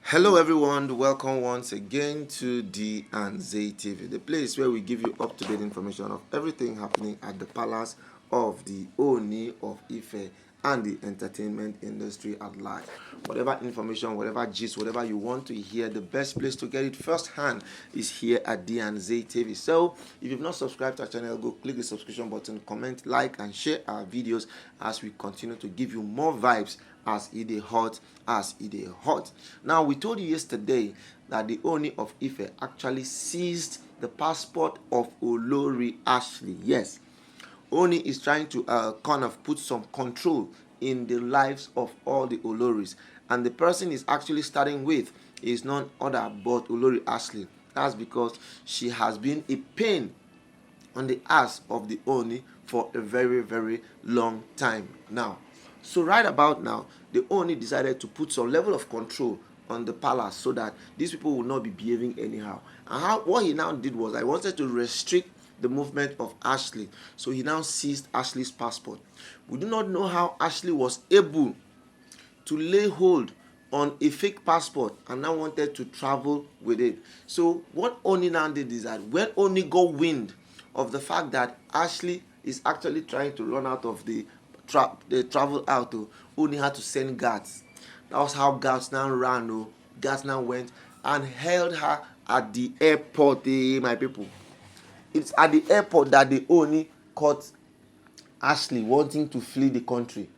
Hello everyone, welcome once again to D and Z TV, the place where we give you up-to-date information of everything happening at the palace of the Oni of Ife and the entertainment industry at large. Whatever information, whatever gist, whatever you want to hear, the best place to get it firsthand is here at D and Z TV. So if you've not subscribed to our channel, go click the subscription button, comment, like and share our videos as we continue to give you more vibes as it is hot, Now, we told you yesterday that the Oni of Ife actually seized the passport of Olori Ashley. Yes, Oni is trying to kind of put some control in the lives of all the Oloris. And the person is actually starting with is none other but Olori Ashley. That's because she has been a pain on the ass of the Oni for a very, very long time now. So right about now, the Oni decided to put some level of control on the palace so that these people will not be behaving anyhow. And what he now did was I wanted to restrict the movement of Ashley. So he now seized Ashley's passport. We do not know how Ashley was able to lay hold on a fake passport and now wanted to travel with it. So what Oni now did is that when Oni got wind of the fact that Ashley is actually trying to run out of the travel out, Oni had to send guards. That was how guards now ran. Guards now went and held her at the airport, my people. It's at the airport that the Oni caught Ashley wanting to flee the country.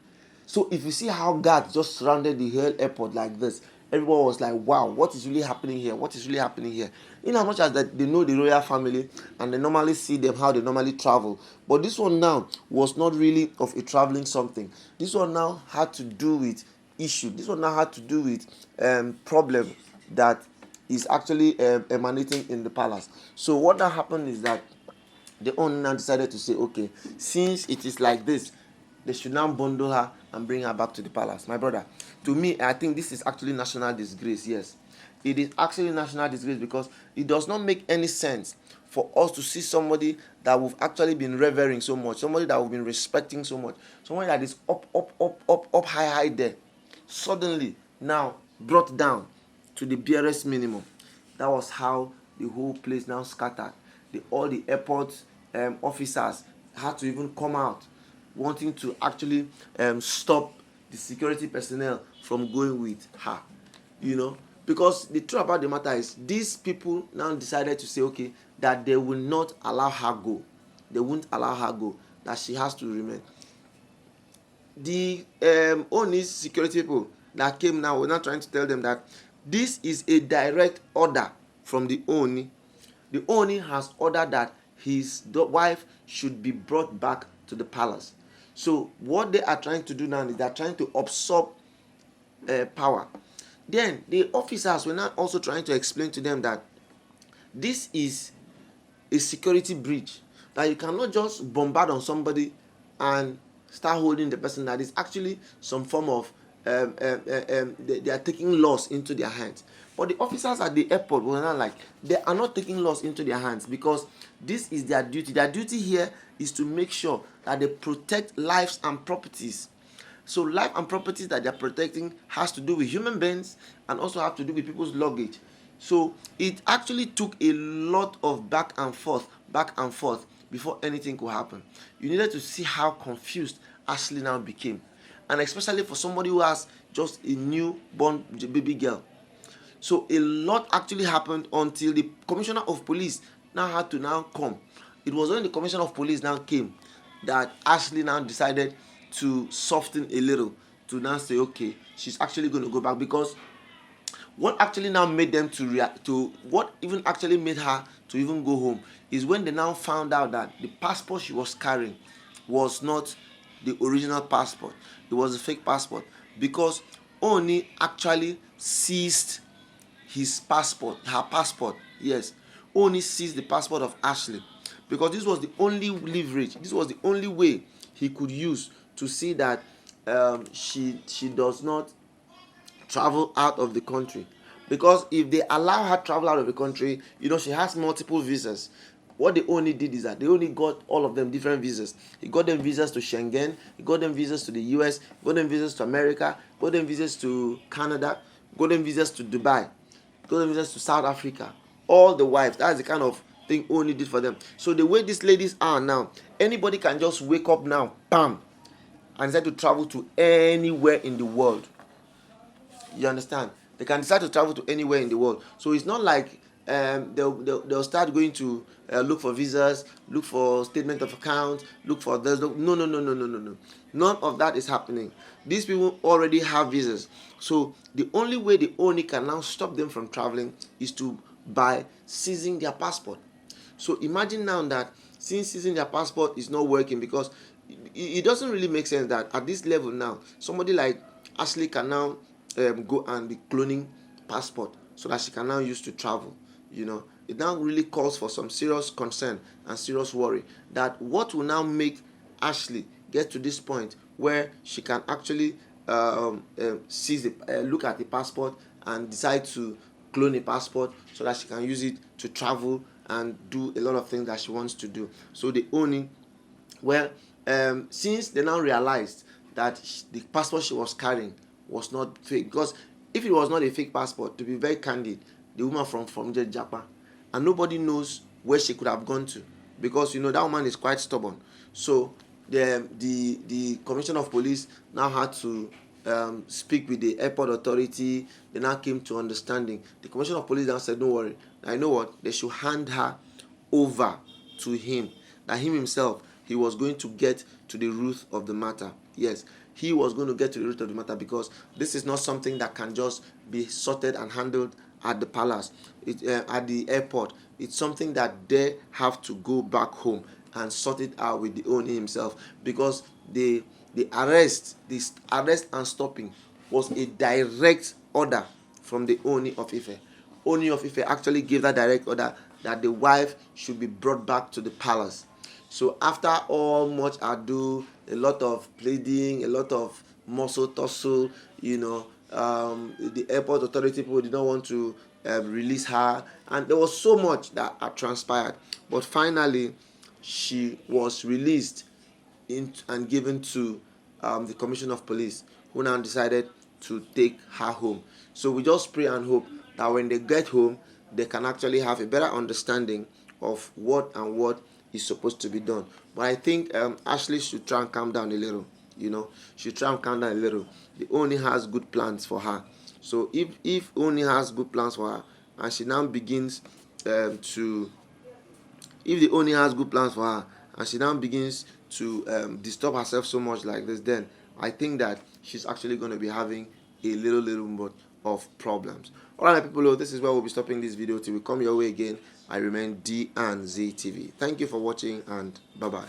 So if you see how guards just surrounded the whole airport like this, everyone was like, wow, what is really happening here? What is really happening here? In as much as that they know the royal family and they normally see them how they normally travel. But this one now was not really of a traveling something. This one now had to do with issue. This one now had to do with problem that is actually emanating in the palace. So what that happened is that the owner now decided to say, okay, since it is like this, they should now bundle her and bring her back to the palace. My brother, to me, I think this is actually national disgrace. Yes, it is actually national disgrace because it does not make any sense for us to see somebody that we've actually been revering so much, somebody that we've been respecting so much, somebody that is up high there, suddenly now brought down to the barest minimum. That was how the whole place now scattered. All the airport officers had to even come out wanting to actually stop the security personnel from going with her, because the truth about the matter is these people now decided to say, okay, that they will not allow her go. They won't allow her go, that she has to remain. The only security people that came now were now trying to tell them that this is a direct order from the Oni. The Oni has ordered that his wife should be brought back to the palace. So what they are trying to do now is they are trying to absorb power. Then the officers were now also trying to explain to them that this is a security breach, that you cannot just bombard on somebody and start holding the person. That is actually some form of they are taking laws into their hands. But the officers at the airport were not like, they are not taking laws into their hands because this is their duty. Their duty here is to make sure that they protect lives and properties. So life and properties that they are protecting has to do with human beings and also have to do with people's luggage. So it actually took a lot of back and forth before anything could happen. You needed to see how confused Ashley now became, and especially for somebody who has just a newborn baby girl. So a lot actually happened until the commissioner of police now had to now come. It was when the commissioner of police now came that Ashley now decided to soften a little, to now say, okay, she's actually going to go back. Because what actually now made them to react to, what even actually made her to even go home, is when they now found out that the passport she was carrying was not the original passport. It was a fake passport, because Oni actually seized her passport. Yes, Oni seized the passport of Ashley, because this was the only leverage, this was the only way he could use to see that she does not travel out of the country. Because if they allow her travel out of the country, she has multiple visas. What they only did is that they only got all of them different visas. He got them visas to Schengen, he got them visas to the US, he got them visas to America, got them visas to Canada, golden visas to Dubai, golden visas to South Africa. All the wives, that's the kind of thing Oni did for them. So the way these ladies are now, anybody can just wake up now, bam, and decide to travel to anywhere in the world. You understand? They can decide to travel to anywhere in the world. So it's not like they'll start going to look for visas, look for statement of account, look for this. No. None of that is happening. These people already have visas. So the only way the ONI can now stop them from traveling is by seizing their passport. So imagine now that since seizing their passport is not working, because it doesn't really make sense that at this level now, somebody like Ashley can now go and be cloning passport so that she can now use to travel. It now really calls for some serious concern and serious worry that what will now make Ashley get to this point where she can actually look at the passport and decide to clone a passport so that she can use it to travel and do a lot of things that she wants to do. So the ONI, since they now realized that the passport she was carrying was not fake, because if it was not a fake passport, to be very candid, the woman from Japan, and nobody knows where she could have gone to, because that woman is quite stubborn. So the commissioner of police now had to speak with the airport authority. They now came to understanding. The commissioner of police now said, "Don't worry, I know what, they should hand her over to him, that him himself, he was going to get to the root of the matter." Yes, he was going to get to the root of the matter, because this is not something that can just be sorted and handled at the palace, at the airport. It's something that they have to go back home and sort it out with the owner himself, because the arrest and stopping was a direct order from the Oni of Ife. Oni of Ife actually gave that direct order that the wife should be brought back to the palace. So after all much ado, a lot of pleading, a lot of muscle tussle, the airport authority people did not want to release her, and there was so much that had transpired. But finally, she was released and given to the commissioner of police, who now decided to take her home. So we just pray and hope that when they get home, they can actually have a better understanding of what is supposed to be done. But I think Ashley should try and calm down a little. Should try and calm down a little. The Oni has good plans for her. So if Oni has good plans for her, and she now begins if the Oni has good plans for her, and she now begins to disturb herself so much like this, then I think that she's actually going to be having a little bit of problems. Alright, people, this is where we'll be stopping this video till we come your way again. I remain D and Z TV. Thank you for watching, and bye bye.